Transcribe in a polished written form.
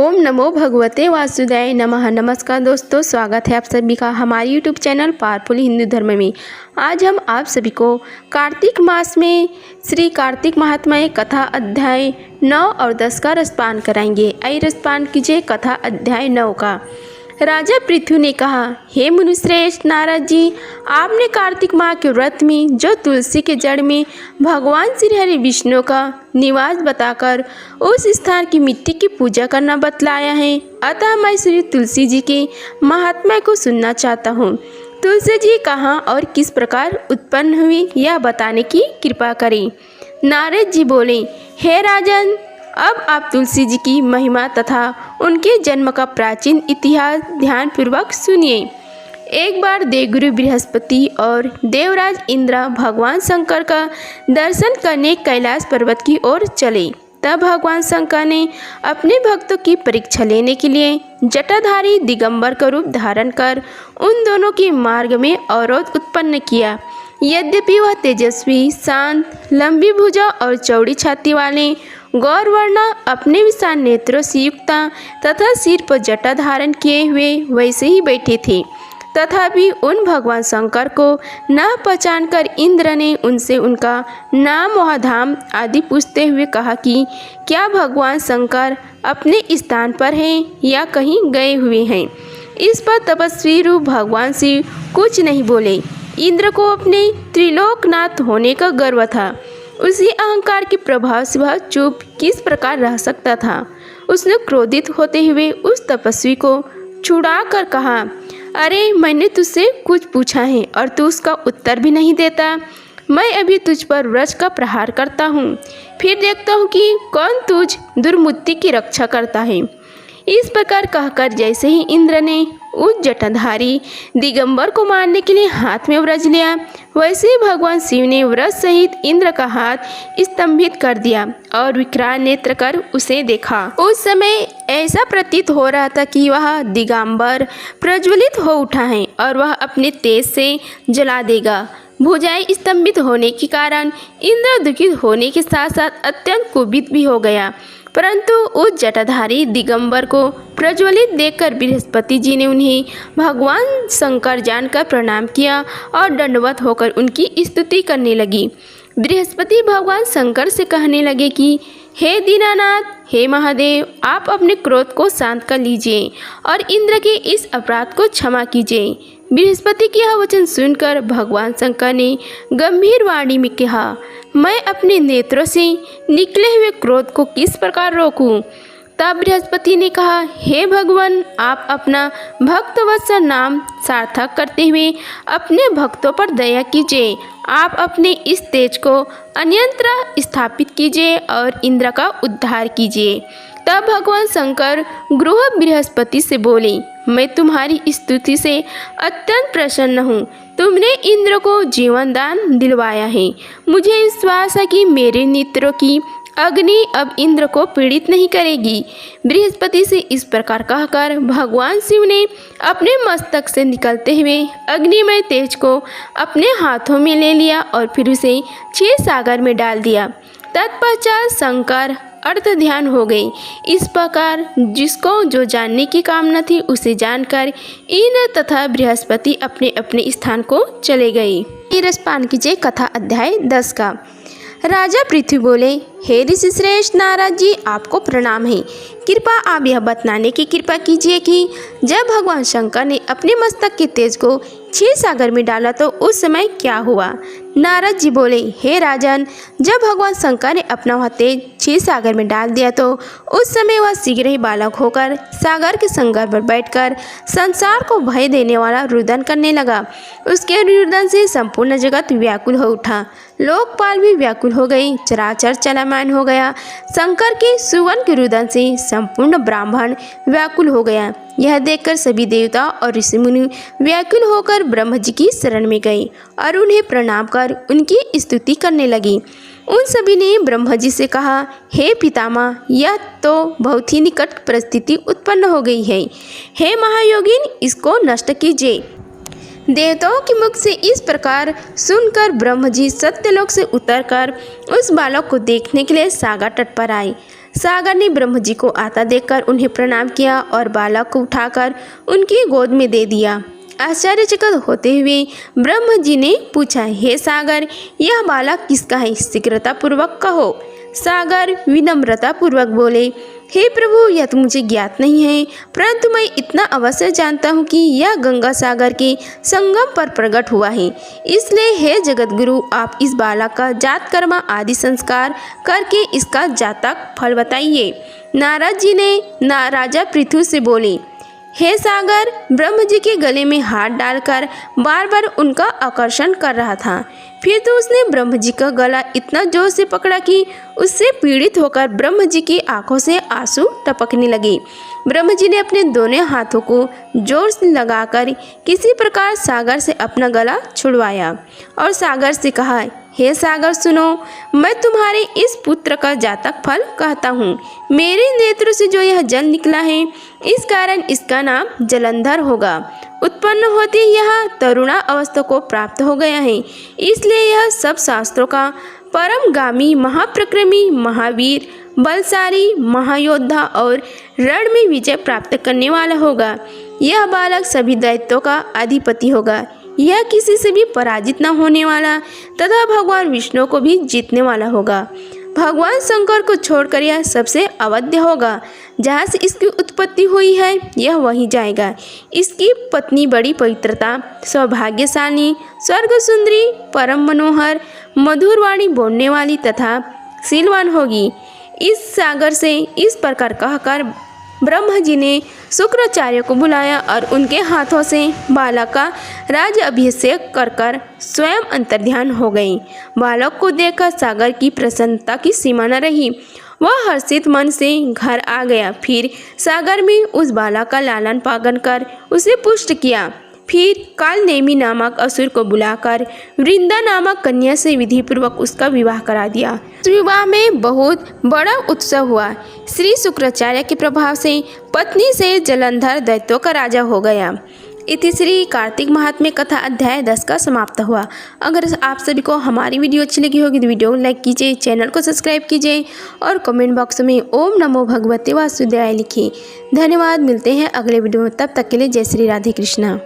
ओम नमो भगवते वासुदेवाय नमः। नमस्कार दोस्तों, स्वागत है आप सभी का हमारे यूट्यूब चैनल पावरफुल हिंदू धर्म में। आज हम आप सभी को कार्तिक मास में श्री कार्तिक महात्म्य कथा अध्याय 9 और 10 का रसपान कराएंगे। आइए रसपान कीजिए कथा अध्याय 9 का। राजा पृथु ने कहा, हे मुनिश्रेष्ठ नारद जी, आपने कार्तिक माह के व्रत में जो तुलसी के जड़ में भगवान श्री हरि विष्णु का निवास बताकर उस स्थान की मिट्टी की पूजा करना बतलाया है, अतः मैं श्री तुलसी जी के महात्म्य को सुनना चाहता हूँ। तुलसी जी कहाँ और किस प्रकार उत्पन्न हुई यह बताने की कृपा करें। नारद जी बोले, हे राजन, अब आप तुलसी जी की महिमा तथा उनके जन्म का प्राचीन इतिहास ध्यानपूर्वक सुनिए। एक बार देवगुरु बृहस्पति और देवराज इंद्र भगवान शंकर का दर्शन करने कैलाश पर्वत की ओर चले। तब भगवान शंकर ने अपने भक्तों की परीक्षा लेने के लिए जटाधारी दिगंबर का रूप धारण कर उन दोनों के मार्ग में अवरोध उत्पन्न किया। यद्यपि वह तेजस्वी, शांत, लंबी भुजा और चौड़ी छाती वाले गौरवर्ण अपने विशाल नेत्रों से युक्त तथा सिर पर जटा धारण किए हुए वैसे ही बैठे थे। तथापि उन भगवान शंकर को न पहचान कर इंद्र ने उनसे उनका नाम व धाम आदि पूछते हुए कहा कि क्या भगवान शंकर अपने स्थान पर हैं या कहीं गए हुए हैं। इस पर तपस्वी रूप भगवान शिव कुछ नहीं बोले। इंद्र को अपने त्रिलोकनाथ होने का गर्व था। उसी अहंकार के प्रभाव से वह चुप किस प्रकार रह सकता था। उसने क्रोधित होते हुए उस तपस्वी को छुड़ा कर कहा, अरे मैंने तुझसे कुछ पूछा है और तू उसका उत्तर भी नहीं देता। मैं अभी तुझ पर व्रज का प्रहार करता हूँ, फिर देखता हूँ कि कौन तुझ दुर्मुक्ति की रक्षा करता है। इस प्रकार कहकर जैसे ही इंद्र ने उस जटाधारी दिगंबर को मारने के लिए हाथ में व्रज लिया, वैसे ही भगवान शिव ने व्रज सहित इंद्र का हाथ स्तंभित कर दिया और विकराल नेत्र कर उसे देखा। उस समय ऐसा प्रतीत हो रहा था कि वह दिगंबर प्रज्वलित हो उठा है और वह अपने तेज से जला देगा। भुजाएं स्तंभित होने के कारण इंद्र दुखित होने के साथ साथ अत्यंत कुपित भी हो गया। परंतु उस जटाधारी दिगंबर को प्रज्वलित देखकर बृहस्पति जी ने उन्हें भगवान शंकर जानकर प्रणाम किया और दंडवत होकर उनकी स्तुति करने लगी। बृहस्पति भगवान शंकर से कहने लगे कि हे दीनानाथ, हे महादेव, आप अपने क्रोध को शांत कर लीजिए और इंद्र के इस अपराध को क्षमा कीजिए। बृहस्पति की यह वचन सुनकर भगवान शंकर ने गंभीर वाणी में कहा, मैं अपने नेत्रों से निकले हुए क्रोध को किस प्रकार रोकूं। तब बृहस्पति ने कहा, हे भगवान, आप अपना भक्तवत्सल नाम सार्थक करते हुए अपने भक्तों पर दया कीजिए। आप अपने इस तेज को अन्यत्र स्थापित कीजिए और इंद्र का उद्धार कीजिए। तब भगवान शंकर गृह बृहस्पति से बोले, मैं तुम्हारी स्तुति से अत्यंत प्रसन्न हूँ। तुमने इंद्र को जीवन दान दिलवाया है। मुझे विश्वास है कि मेरे नेत्रों की अग्नि अब इंद्र को पीड़ित नहीं करेगी। बृहस्पति से इस प्रकार कहकर भगवान शिव ने अपने मस्तक से निकलते हुए अग्निमय तेज को अपने हाथों में ले लिया और फिर उसे क्षीर सागर में डाल दिया। तत्पश्चात शंकर अर्थ ध्यान हो गई। इस प्रकार जिसको जो जानने की कामना थी उसे जानकर इंद्र तथा बृहस्पति अपने अपने स्थान को चले गए। रसपान कीजिए कथा अध्याय 10 का। राजा पृथ्वी बोले, हे ऋषि श्रेष्ठ नारद जी, आपको प्रणाम है। कृपा आप यह बतलाने की कृपा कीजिए कि जब भगवान शंकर ने अपने मस्तक के तेज को क्षीर सागर में डाला तो उस समय क्या हुआ। नारद जी बोले, हे राजन, जब भगवान शंकर ने अपना वह तेज क्षीर सागर में डाल दिया तो उस समय वह शीघ्र ही बालक होकर सागर के संगर पर बैठकर संसार को भय देने वाला रुदन करने लगा। उसके रुदन से संपूर्ण जगत व्याकुल हो उठा, लोकपाल भी व्याकुल हो गई, चराचर चलायमान हो गया। शंकर के सुवन के रुदन से संपूर्ण ब्राह्मण व्याकुल हो गया। यह देखकर सभी देवता और ऋषि मुनि व्याकुल होकर ब्रह्म जी की शरण में गए और उन्हें प्रणाम कर उनकी स्तुति करने लगी। उन सभी ने ब्रह्म जी से कहा, हे पितामह, यह तो बहुत ही निकट परिस्थिति उत्पन्न हो गई है। हे महायोगिन, इसको नष्ट कीजिए। देवताओं के मुख से इस प्रकार सुनकर ब्रह्म जी सत्यलोक से उतरकर उस बालक को देखने के लिए सागर तट पर आए। सागर ने ब्रह्म जी को आता देखकर उन्हें प्रणाम किया और बालक को उठाकर उनकी गोद में दे दिया। आश्चर्यचकित होते हुए ब्रह्म जी ने पूछा, हे सागर, यह बालक किसका है? शीघ्रता पूर्वक कहो। सागर विनम्रता पूर्वक बोले, हे प्रभु, यह तो मुझे ज्ञात नहीं है, परंतु मैं इतना अवश्य जानता हूँ कि यह गंगा सागर के संगम पर प्रकट हुआ है। इसलिए हे जगत गुरु, आप इस बालक का जात कर्म आदि संस्कार करके इसका जातक फल बताइए। नारद जी ने राजा पृथु से बोले, हे सागर, ब्रह्म जी के गले में हाथ डालकर बार बार उनका आकर्षण कर रहा था। फिर तो उसने ब्रह्म जी का गला इतना जोर से पकड़ा कि उससे पीड़ित होकर ब्रह्म जी की आंखों से आंसू टपकने लगे। ब्रह्म जी ने अपने दोनों हाथों को जोर से लगाकर किसी प्रकार सागर से अपना गला छुड़वाया और सागर से कहा, हे सागर सुनो, मैं तुम्हारे इस पुत्र का जातक फल कहता हूँ। मेरे नेत्र से जो यह जल निकला है, इस कारण इसका नाम जलंधर होगा। उत्पन्न होते यह तरुणा अवस्था को प्राप्त हो गया है, इसलिए यह सब शास्त्रों का परमगामी, महाप्रक्रमी, महावीर, बलशाली, महायोद्धा और रण में विजय प्राप्त करने वाला होगा। यह बालक सभी दैत्यों का अधिपति होगा। यह किसी से भी पराजित न होने वाला तथा भगवान विष्णु को भी जीतने वाला होगा। भगवान शंकर को छोड़कर यह सबसे अवध्य होगा। जहाँ से इसकी उत्पत्ति हुई है, यह वहीं जाएगा। इसकी पत्नी बड़ी पवित्रता, सौभाग्यशाली, स्वर्ग सुंदरी, परम मनोहर, मधुर वाणी बोलने वाली तथा शीलवान होगी। इस सागर से इस प्रकार कहकर ब्रह्म जी ने शुक्राचार्य को बुलाया और उनके हाथों से बालक का राज अभिषेक कर स्वयं अंतर्ध्यान हो गई। बालक को देखकर सागर की प्रसन्नता की सीमा न रही। वह हर्षित मन से घर आ गया। फिर सागर में उस बालक का लालन पालन कर उसे पुष्ट किया। फिर कालनेमी नामक असुर को बुलाकर वृंदा नामक कन्या से विधि पूर्वक उसका विवाह करा दिया। इस विवाह में बहुत बड़ा उत्सव हुआ। श्री शुक्राचार्य के प्रभाव से पत्नी से जलंधर दैत्यों का राजा हो गया। इति श्री कार्तिक महात्म्य कथा अध्याय 10 का समाप्त हुआ। अगर आप सभी को हमारी वीडियो अच्छी लगी होगी तो वीडियो को लाइक कीजिए, चैनल को सब्सक्राइब कीजिए और कमेंट बॉक्स में ओम नमो भगवते वासुदेवाय लिखिए। धन्यवाद। मिलते हैं अगले वीडियो में, तब तक के लिए जय श्री राधे कृष्णा।